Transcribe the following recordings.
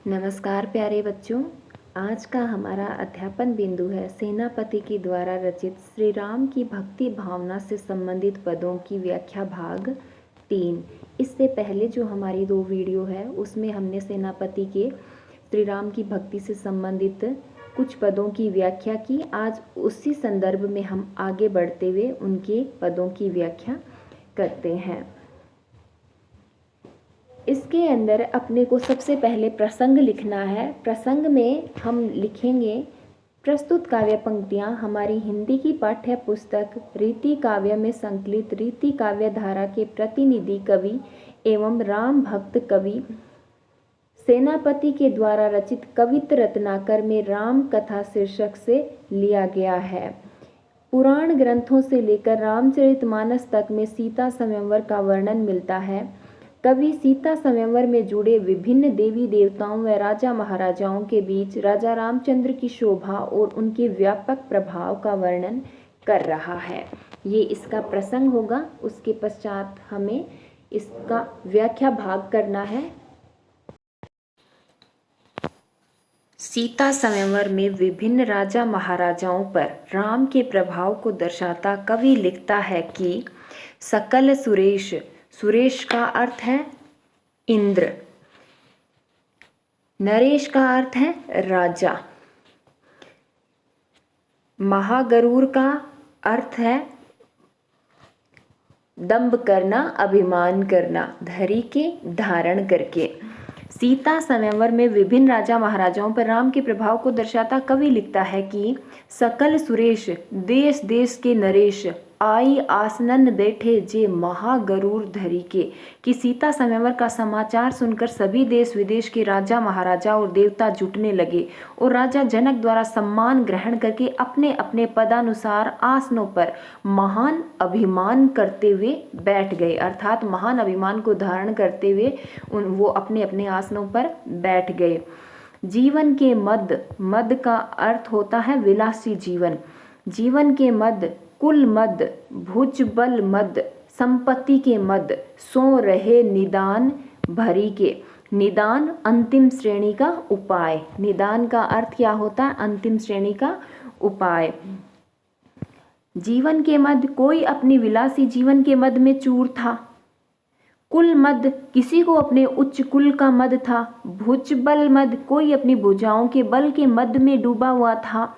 नमस्कार प्यारे बच्चों। आज का हमारा अध्यापन बिंदु है सेनापति के द्वारा रचित श्री राम की भक्ति भावना से संबंधित पदों की व्याख्या भाग 3। इससे पहले जो हमारी 2 वीडियो है उसमें हमने सेनापति के श्री राम की भक्ति से संबंधित कुछ पदों की व्याख्या की। आज उसी संदर्भ में हम आगे बढ़ते हुए उनके पदों की व्याख्या करते हैं। इसके अंदर अपने को सबसे पहले प्रसंग लिखना है। प्रसंग में हम लिखेंगे प्रस्तुत काव्य पंक्तियाँ हमारी हिंदी की पाठ्य पुस्तक रीति काव्य में संकलित रीति काव्य धारा के प्रतिनिधि कवि एवं राम भक्त कवि सेनापति के द्वारा रचित कवित्र रत्नाकर में राम कथा शीर्षक से लिया गया है। पुराण ग्रंथों से लेकर रामचरितमानस तक में सीता स्वयंवर का वर्णन मिलता है। कवि सीता स्वयंवर में जुड़े विभिन्न देवी देवताओं व राजा महाराजाओं के बीच राजा रामचंद्र की शोभा और उनके व्यापक प्रभाव का वर्णन कर रहा है। ये इसका प्रसंग होगा। उसके पश्चात हमें इसका व्याख्या भाग करना है। सीता स्वयंवर में विभिन्न राजा महाराजाओं पर राम के प्रभाव को दर्शाता कवि लिखता है कि सकल सुरेश, सुरेश का अर्थ है इंद्र, नरेश का अर्थ है राजा, महागरुर का अर्थ है दंभ करना, अभिमान करना, धरी के धारण करके। सीता स्वयंवर में विभिन्न राजा महाराजाओं पर राम के प्रभाव को दर्शाता कवि लिखता है कि सकल सुरेश, देश देश के नरेश, आई आसनन बैठे जे महागरुर धरी के। कि सीता स्वयंवर का समाचार सुनकर सभी देश विदेश के राजा महाराजा और देवता जुटने लगे और राजा जनक द्वारा सम्मान ग्रहण करके अपने अपने पदानुसार आसनों पर महान अभिमान करते हुए बैठ गए। अर्थात महान अभिमान को धारण करते हुए वो अपने अपने आसनों पर बैठ गए। जीवन के मद, मद का अर्थ होता है विलासी जीवन। जीवन के मद, कुल मद, भुजबल मद, संपत्ति के मद, सो रहे निदान भरी के। निदान अंतिम श्रेणी का उपाय। निदान का अर्थ क्या होता है? अंतिम श्रेणी का उपाय। जीवन के मद, कोई अपनी विलासी जीवन के मद में चूर था। कुल मद, किसी को अपने उच्च कुल का मद था। भुजबल मद, कोई अपनी भुजाओं के बल के मद में डूबा हुआ था।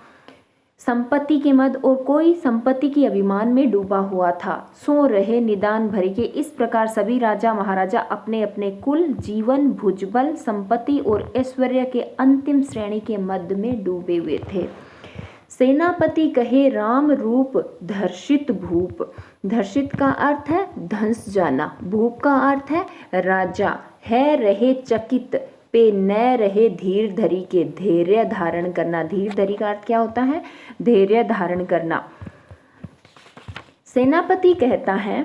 संपत्ति के मद, और कोई संपत्ति की अभिमान में डूबा हुआ था। सो रहे निदान भरी के। इस प्रकार सभी राजा महाराजा अपने अपने कुल, जीवन, भुजबल, संपत्ति और ऐश्वर्य के अंतिम श्रेणी के मद में डूबे हुए थे। सेनापति कहे राम रूप धर्षित भूप। धर्षित का अर्थ है धंस जाना, भूप का अर्थ है राजा। है रहे चकित, पे न रहे धीर धरी के। धैर्य धारण करना। धीर धरी का अर्थ क्या होता है? धैर्य धारण करना। सेनापति कहता है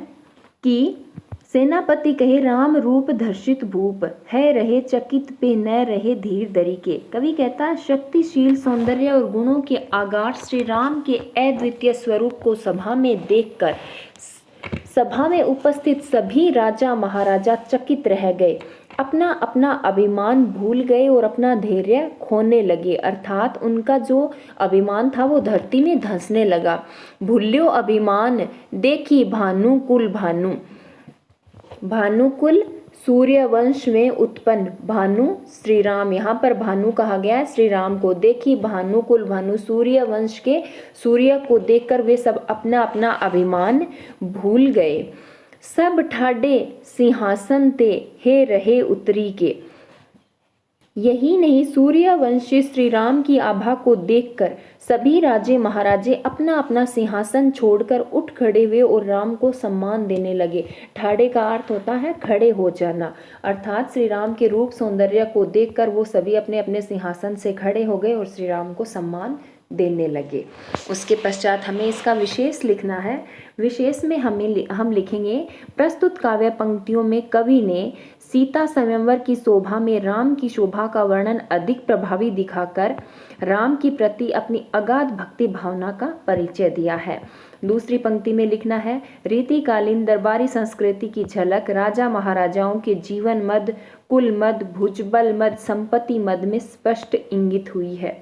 कि सेनापति कहे राम रूप धर्षित भूप, है रहे चकित, पे न रहे धीर धरी के। कवि कहता है शक्तिशील सौंदर्य और गुणों के आगार श्री राम के अद्वितीय स्वरूप को सभा में देखकर सभा में उपस्थित सभी राजा महाराजा चकित रह गए। अपना अपना अभिमान भूल गए और अपना धैर्य खोने लगे। अर्थात उनका जो अभिमान था वो धरती में धंसने लगा। भूल्यो अभिमान देखी भानुकुल भानु। भानुकुल सूर्यवंश में उत्पन्न भानु श्री राम। यहाँ पर भानु कहा गया है श्री राम को। देखी भानुकुल भानु, सूर्यवंश के सूर्य को देखकर वे सब अपना अपना अभिमान भूल गए। सब ठाडे सिंहासन ते हे रहे उतरी के। यही नहीं, सूर्यवंशी श्री राम की आभा को देखकर सभी राजे महाराजे अपना अपना सिंहासन छोड़कर उठ खड़े हुए और राम को सम्मान देने लगे। ठाड़े का अर्थ होता है खड़े हो जाना। अर्थात श्री राम के रूप सौंदर्य को देखकर वो सभी अपने अपने सिंहासन से खड़े हो गए और श्री राम को सम्मान देने लगे। उसके पश्चात हमें इसका विशेष लिखना है। विशेष में हम लिखेंगे प्रस्तुत काव्य पंक्तियों में कवि ने सीता स्वयंवर की शोभा में राम की शोभा का वर्णन अधिक प्रभावी दिखाकर राम के प्रति अपनी अगाध भक्ति भावना का परिचय दिया है। दूसरी पंक्ति में लिखना है, रीतिकालीन दरबारी संस्कृति की झलक राजा महाराजाओं के जीवन मद, कुल मद, भुजबल मद, संपत्ति मद में स्पष्ट इंगित हुई है।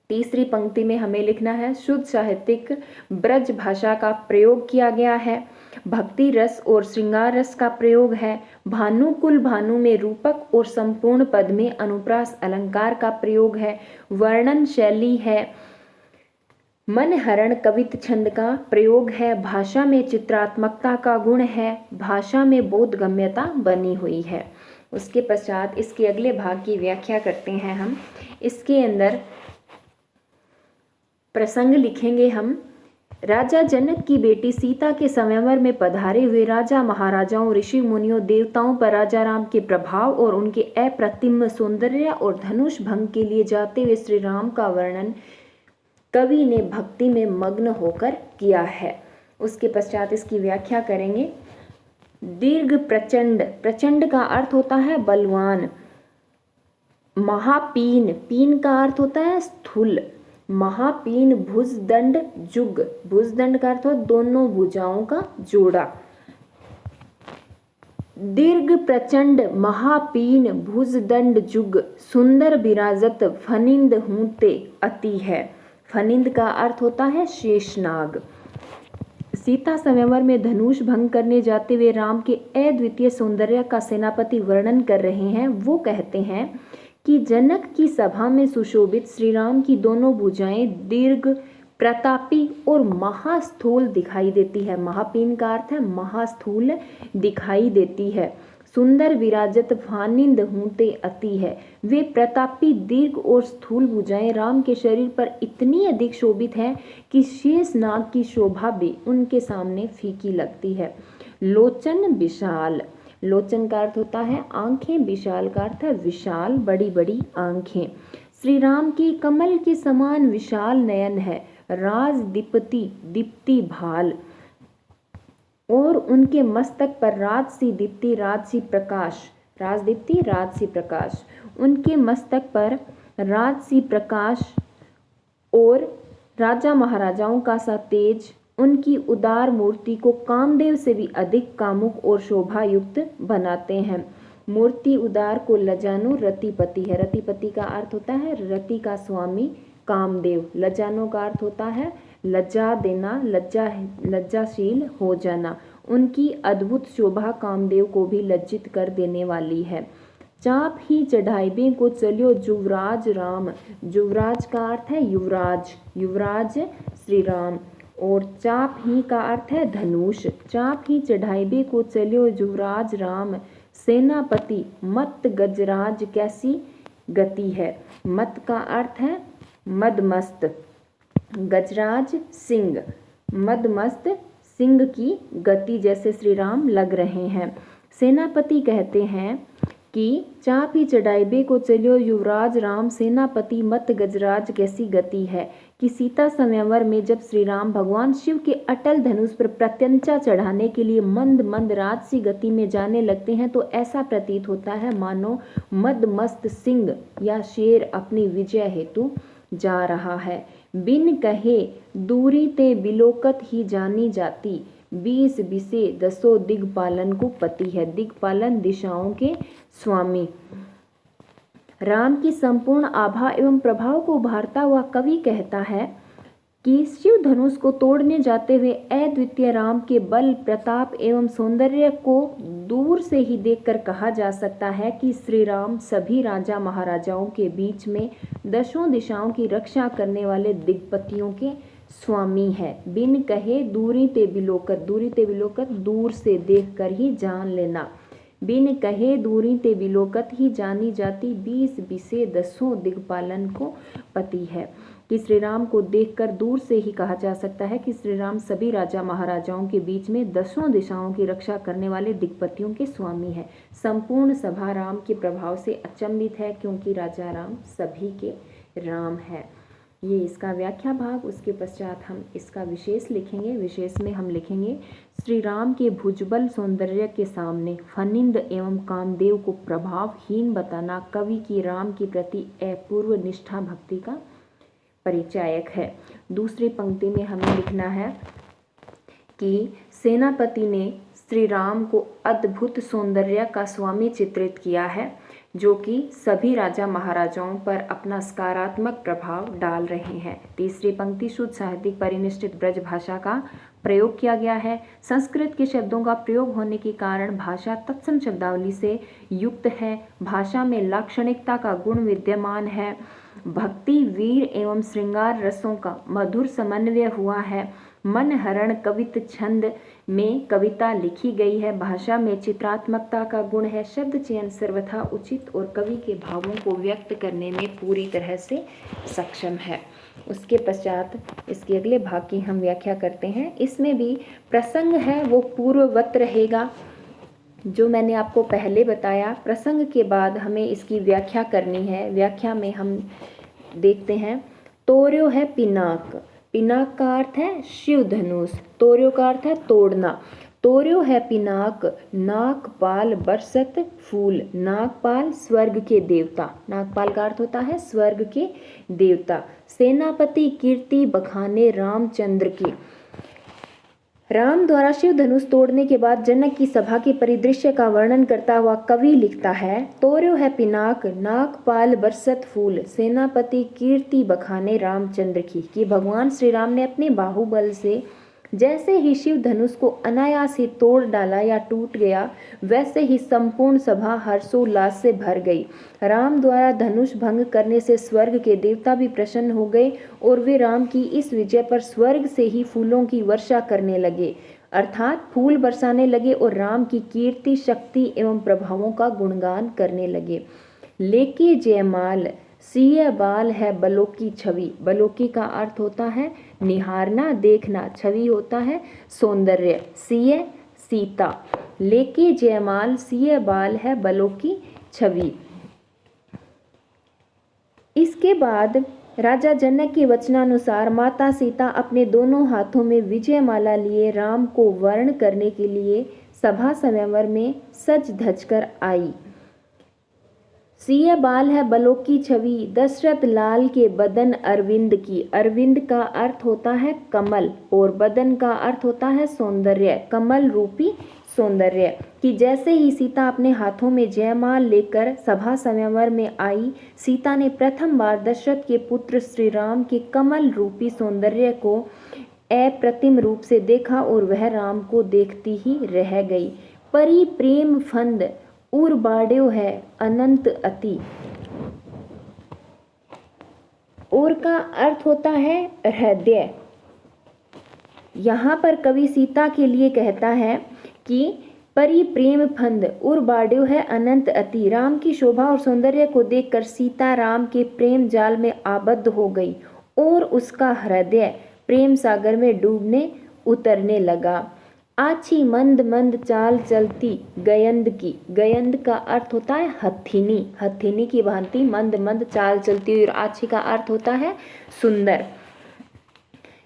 तीसरी पंक्ति में हमें लिखना है, शुद्ध साहित्यिक ब्रज भाषा का प्रयोग किया गया है, भक्ति रस और श्रृंगार रस का प्रयोग है, भानुकुल भानु में रूपक और संपूर्ण पद में अनुप्रास अलंकार का प्रयोग है, वर्णन शैली है, मनहरण कवित छंद का प्रयोग है, भाषा में चित्रात्मकता का गुण है, भाषा में बोधगम्यता बनी हुई है। उसके पश्चात इसके अगले भाग की व्याख्या करते हैं हम। इसके अंदर प्रसंग लिखेंगे हम। राजा जनक की बेटी सीता के स्वयंवर में पधारे हुए राजा महाराजाओं, ऋषि मुनियों, देवताओं पर राजा राम के प्रभाव और उनके अप्रतिम सौंदर्य और धनुष भंग के लिए जाते हुए श्री राम का वर्णन कवि ने भक्ति में मग्न होकर किया है। उसके पश्चात इसकी व्याख्या करेंगे। दीर्घ प्रचंड, प्रचंड का अर्थ होता है बलवान। महापीन, पीन का अर्थ होता है स्थूल। महापीन भुजदंड जुग, भुजदंड का अर्थ हो दोनों भुजाओं का जोड़ा। दीर्घ प्रचंड महापीन भुजदंड जुग, सुंदर विराजत फनिंद हूते अति है। फनिंद का अर्थ होता है शेषनाग। सीता स्वयंवर में धनुष भंग करने जाते हुए राम के अद्वितीय सौंदर्य का सेनापति वर्णन कर रहे हैं। वो कहते हैं कि जनक की सभा में सुशोभित श्री राम की दोनों भुजाएं दीर्घ, प्रतापी और महास्थूल दिखाई देती है। महापीन का अर्थ है महास्थूल दिखाई देती है। सुंदर विराजत फानिंद हूते अति है। वे प्रतापी, दीर्घ और स्थूल भुजाएं राम के शरीर पर इतनी अधिक शोभित है कि शेष नाग की शोभा भी उनके सामने फीकी लगती है। लोचन विशाल, लोचन का अर्थ होता है आंखें, विशाल का अर्थ है विशाल, बड़ी बड़ी आंखें। श्री राम की कमल के समान विशाल नयन है। राज दीप्ति, दीप्ति भाल, और उनके मस्तक पर राजसी दीप्ति, राजसी प्रकाश, राजदीप्ति, राजसी प्रकाश। उनके मस्तक पर राजसी प्रकाश और राजा महाराजाओं का सा तेज उनकी उदार मूर्ति को कामदेव से भी अधिक कामुक और शोभा युक्त बनाते हैं। मूर्ति उदार को लजानु रतिपति है। रतिपति का अर्थ होता है रति का स्वामी कामदेव। लजानु का अर्थ होता है लज्जा देना, लज्जाशील हो जाना। उनकी अद्भुत शोभा कामदेव को भी लज्जित कर देने वाली है। चाप ही चढ़ाइबे को चलियो युवराज राम। युवराज का अर्थ है युवराज, युवराज श्री राम। और चाप ही का अर्थ है धनुष। चाप ही चढ़ाइबे को चलियो युवराज राम, सेनापति मत गजराज कैसी गति है। मत का अर्थ है मदमस्त, गजराज सिंह, मदमस्त सिंह की गति जैसे श्री राम लग रहे हैं। सेनापति कहते हैं कि चाप ही चढ़ाइबे को चलियो युवराज राम, सेनापति मत गजराज कैसी गति है। कि सीता स्वयंवर में जब श्री राम भगवान शिव के अटल धनुष पर प्रत्यंचा चढ़ाने के लिए मंद मंद राजसी गति में जाने लगते हैं तो ऐसा प्रतीत होता है मानो मदमस्त सिंह या शेर अपनी विजय हेतु जा रहा है। बिन कहे दूरी ते बिलोकत ही जानी जाती, 20 बिसे दसों दिग्पालन को पति है। दिग्पालन दिशाओं के स्वामी। राम की संपूर्ण आभा एवं प्रभाव को उभारता हुआ कवि कहता है कि शिव धनुष को तोड़ने जाते हुए अद्वितीय राम के बल, प्रताप एवं सौंदर्य को दूर से ही देखकर कहा जा सकता है कि श्री राम सभी राजा महाराजाओं के बीच में दसों दिशाओं की रक्षा करने वाले दिग्पतियों के स्वामी है। बिन कहे दूरी ते बिलोकत, दूरी ते बिलोकत दूर से देखकर ही जान लेना। बिन कहे दूरी ते बिलोकत ही जानी जाती, 20 बिसे दसों दिग्पालन को पति है। कि श्री राम को देखकर दूर से ही कहा जा सकता है कि श्री राम सभी राजा महाराजाओं के बीच में दसों दिशाओं की रक्षा करने वाले दिग्पतियों के स्वामी है। संपूर्ण सभा राम के प्रभाव से अचंभित है क्योंकि राजा राम सभी के राम है। ये इसका व्याख्या भाग। उसके पश्चात हम इसका विशेष लिखेंगे। विशेष में हम लिखेंगे, श्री राम के भुजबल सौंदर्य के सामने फनिंद एवं कामदेव को प्रभावहीन बताना कवि की राम के प्रति अपूर्व निष्ठा भक्ति का परिचायक है। दूसरी पंक्ति में हमें लिखना है कि सेनापति ने श्री राम को अद्भुत सौंदर्य का स्वामी चित्रित किया है, जो कि सभी राजा महाराजाओं पर अपना सकारात्मक प्रभाव डाल रहे हैं। तीसरी पंक्ति, शुद्ध साहित्यिक परिनिष्ठित ब्रज भाषा का प्रयोग किया गया है। संस्कृत के शब्दों का प्रयोग होने के कारण भाषा तत्सम शब्दावली से युक्त है। भाषा में लाक्षणिकता का गुण विद्यमान है। भक्ति, वीर एवं श्रृंगार रसों का मधुर समन्वय हुआ है। मनहरण कवित छंद में कविता लिखी गई है। भाषा में चित्रात्मकता का गुण है। शब्द चयन सर्वथा उचित और कवि के भावों को व्यक्त करने में पूरी तरह से सक्षम है। उसके पश्चात इसके अगले भाग की हम व्याख्या करते हैं। इसमें भी प्रसंग है वो पूर्ववत रहेगा, जो मैंने आपको पहले बताया। प्रसंग के बाद हमें इसकी व्याख्या करनी है। व्याख्या में हम देखते हैं, तोर्यो है पिनाक। पिनाक का अर्थ है शिव धनुष। तोर्यो का अर्थ है तोड़ना। तोर्यो है पिनाक, नागपाल बरसत फूल। नागपाल स्वर्ग के देवता। नागपाल का अर्थ होता है स्वर्ग के देवता। सेनापति कीर्ति बखाने रामचंद्र की। राम द्वारा शिव धनुष तोड़ने के बाद जनक की सभा के परिदृश्य का वर्णन करता हुआ कवि लिखता है, तोर्यो है पिनाक, नागपाल बरसत फूल। सेनापति कीर्ति बखाने रामचंद्र की। कि भगवान श्री राम ने अपने बाहुबल से जैसे ही शिव धनुष को अनायास ही तोड़ डाला या टूट गया, वैसे ही संपूर्ण सभा हर्षोल्लास से भर गई। राम द्वारा धनुष भंग करने से स्वर्ग के देवता भी प्रसन्न हो गए और वे राम की इस विजय पर स्वर्ग से ही फूलों की वर्षा करने लगे, अर्थात फूल बरसाने लगे और राम की कीर्ति, शक्ति एवं प्रभावों का गुणगान करने लगे। लेके जयमाल, सिय बाल है बलोकी छवि। बलोकी का अर्थ होता है निहारना, देखना। छवि होता है सौंदर्य। सिय सीता। लेके जयमाल, सिय बाल है बलोकी छवि। इसके बाद राजा जनक के वचनानुसार माता सीता अपने दोनों हाथों में विजय माला लिए राम को वर्ण करने के लिए सभा स्वयंवर में सज धज कर आई। सिय बाल है बलोकी छवि, दशरथ लाल के बदन अरविंद की। अरविंद का अर्थ होता है कमल और बदन का अर्थ होता है सौंदर्य, कमल रूपी सौंदर्य। कि जैसे ही सीता अपने हाथों में जयमाल लेकर सभा स्वयंवर में आई, सीता ने प्रथम बार दशरथ के पुत्र श्री राम के कमल रूपी सौंदर्य को अप्रतिम रूप से देखा और वह राम को देखती ही रह गई। परी प्रेम फंद उर बाड्यो है अनंत अति। और का अर्थ होता है हृदय। यहाँ पर कवि सीता के लिए कहता है कि परी प्रेम फंद उर बाड्यो है अनंत अति। राम की शोभा और सौंदर्य को देखकर सीता राम के प्रेम जाल में आबद्ध हो गई और उसका हृदय प्रेम सागर में डूबने उतरने लगा। आछी मंद मंद चाल चलती गयंद की। गयंद का अर्थ होता है हथिनी। हथिनी की भांति मंद मंद चाल चलती हुई। और आछी का अर्थ होता है सुंदर।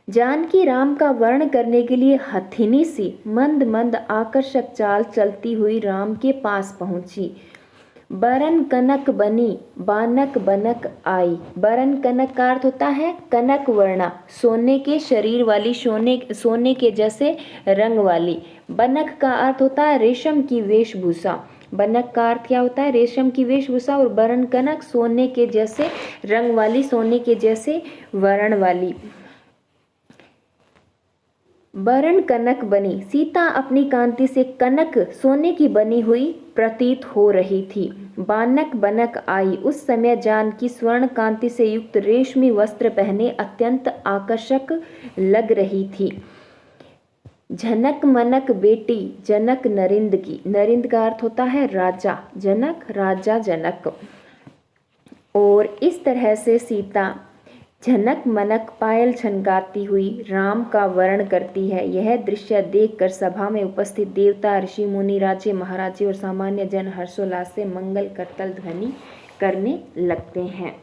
जानकी राम का वर्ण करने के लिए हथिनी सी मंद मंद आकर्षक चाल चलती हुई राम के पास पहुंची। बरन कनक बनी बानक बनक आई। बरन कनक का अर्थ होता है कनक वर्णा, सोने के शरीर वाली, सोने के जैसे रंग वाली। बनक का अर्थ होता है रेशम की वेशभूषा। बनक का अर्थ क्या होता है? रेशम की वेशभूषा। और बरन कनक सोने के जैसे रंग वाली, सोने के जैसे वर्ण वाली। बरन कनक बनी। सीता अपनी कांति से कनक सोने की बनी हुई प्रतीत हो रही थी। बानक बनक आई। उस समय जानकी स्वर्ण कांति से युक्त रेशमी वस्त्र पहने अत्यंत आकर्षक लग रही थी। जनक मनक बेटी जनक नरिंद की। नरिंद का अर्थ होता है राजा। जनक राजा जनक। और इस तरह से सीता झनक मनक पायल छनकाती हुई राम का वर्ण करती है। यह दृश्य देखकर सभा में उपस्थित देवता, ऋषि, मुनि, राजे, महाराजे और सामान्य जन हर्षोल्लास से मंगल करतल ध्वनि करने लगते हैं।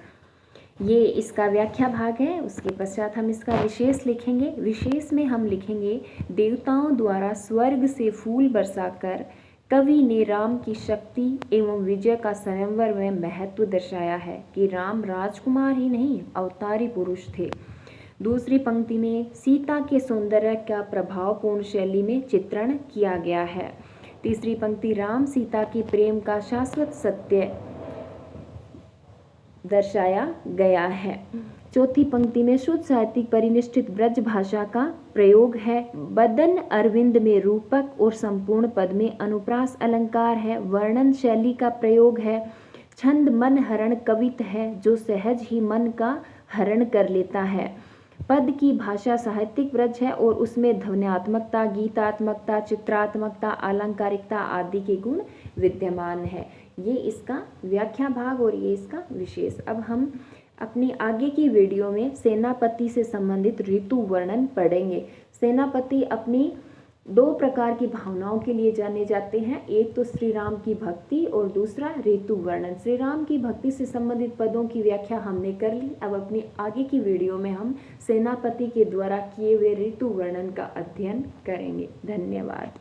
ये इसका व्याख्या भाग है। उसके पश्चात हम इसका विशेष लिखेंगे। विशेष में हम लिखेंगे, देवताओं द्वारा स्वर्ग से फूल बरसाकर कवि ने राम की शक्ति एवं विजय का स्वयंवर में महत्व दर्शाया है कि राम राजकुमार ही नहीं अवतारी पुरुष थे। दूसरी पंक्ति में सीता के सौंदर्य का प्रभावपूर्ण शैली में चित्रण किया गया है। तीसरी पंक्ति राम सीता की प्रेम का शाश्वत सत्य दर्शाया गया है। चौथी पंक्ति में शुद्ध साहित्यिक परिनिष्ठित ब्रज भाषा का प्रयोग है। बदन अरविंद में रूपक और संपूर्ण पद में अनुप्रास अलंकार है। वर्णन शैली का प्रयोग है। छंद मन हरण कवित है जो सहज ही मन का हरण कर लेता है। पद की भाषा साहित्यिक ब्रज है और उसमें ध्वन्यात्मकता, गीतात्मकता, चित्रात्मकता, अलंकारिकता आदि के गुण विद्यमान है। ये इसका व्याख्या भाग और ये इसका विशेष। अब हम अपनी आगे की वीडियो में सेनापति से संबंधित ऋतु वर्णन पढ़ेंगे। सेनापति अपनी दो प्रकार की भावनाओं के लिए जाने जाते हैं, एक तो श्री राम की भक्ति और दूसरा ऋतु वर्णन। श्री राम की भक्ति से संबंधित पदों की व्याख्या हमने कर ली। अब अपनी आगे की वीडियो में हम सेनापति के द्वारा किए हुए ऋतु वर्णन का अध्ययन करेंगे। धन्यवाद।